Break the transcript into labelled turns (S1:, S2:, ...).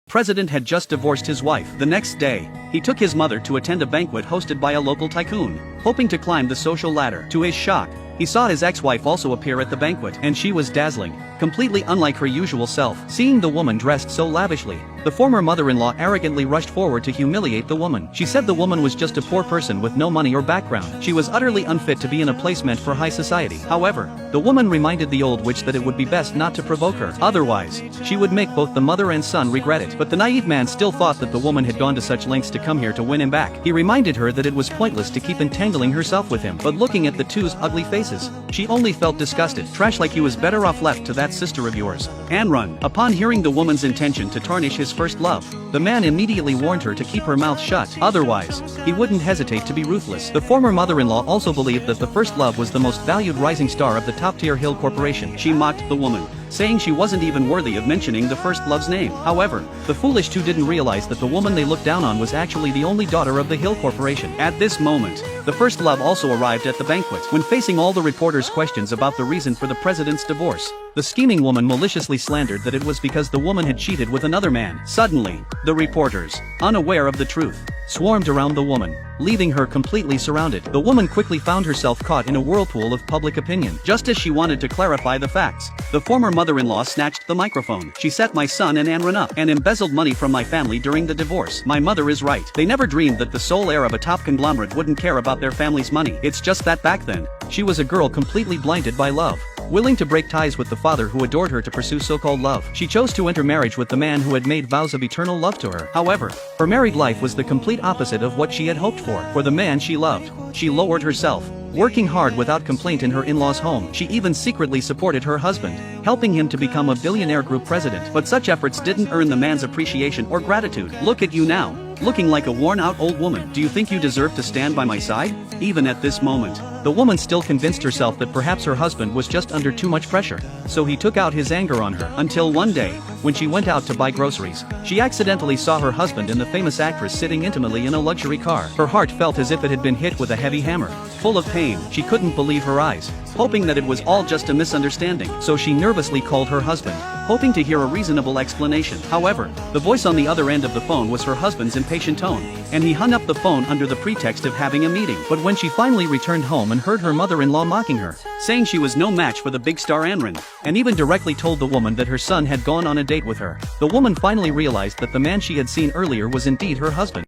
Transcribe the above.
S1: President had just divorced his wife. The next day, he took his mother to attend a banquet hosted by a local tycoon, hoping to climb the social ladder. To his shock, he saw his ex-wife also appear at the banquet, and she was dazzling, completely unlike her usual self. Seeing the woman dressed so lavishly, the former mother-in-law arrogantly rushed forward to humiliate the woman. She said the woman was just a poor person with no money or background. She was utterly unfit to be in a place meant for high society. However, the woman reminded the old witch that it would be best not to provoke her. Otherwise, she would make both the mother and son regret it. But the naive man still thought that the woman had gone to such lengths to come here to win him back. He reminded her that it was pointless to keep entangling herself with him. But looking at the two's ugly faces, she only felt disgusted. Trash, like you was better off left to that sister of yours. And run. Upon hearing the woman's intention to tarnish his first love, the man immediately warned her to keep her mouth shut. Otherwise, he wouldn't hesitate to be ruthless. The former mother-in-law also believed that the first love was the most valued rising star of the top-tier Hill Corporation. She mocked the woman, saying she wasn't even worthy of mentioning the first love's name. However, the foolish two didn't realize that the woman they looked down on was actually the only daughter of the Hill Corporation. At this moment, the first love also arrived at the banquet. When facing all the reporters' questions about the reason for the president's divorce, the scheming woman maliciously slandered that it was because the woman had cheated with another man. Suddenly, the reporters, unaware of the truth, swarmed around the woman, leaving her completely surrounded. The woman quickly found herself caught in a whirlpool of public opinion. Just as she wanted to clarify the facts, the former mother-in-law snatched the microphone. She set my son and Ann up and embezzled money from my family during the divorce. My mother is right. They never dreamed that the sole heir of a top conglomerate wouldn't care about their family's money. It's just that back then, she was a girl completely blinded by love, willing to break ties with the father who adored her to pursue so-called love. She chose to enter marriage with the man who had made vows of eternal love to her. However, her married life was the complete opposite of what she had hoped for. For the man she loved, she lowered herself, working hard without complaint in her in-laws' home. She even secretly supported her husband, helping him to become a billionaire group president. But such efforts didn't earn the man's appreciation or gratitude. Look at you now, looking like a worn-out old woman. Do you think you deserve to stand by my side? Even at this moment, the woman still convinced herself that perhaps her husband was just under too much pressure, so he took out his anger on her. Until one day, when she went out to buy groceries, she accidentally saw her husband and the famous actress sitting intimately in a luxury car. Her heart felt as if it had been hit with a heavy hammer. Full of pain, she couldn't believe her eyes, hoping that it was all just a misunderstanding. So she nervously called her husband, hoping to hear a reasonable explanation. However, the voice on the other end of the phone was her husband's impatient tone, and he hung up the phone under the pretext of having a meeting. But when she finally returned home and heard her mother-in-law mocking her, saying she was no match for the big star Anran, and even directly told the woman that her son had gone on a date with her, the woman finally realized that the man she had seen earlier was indeed her husband.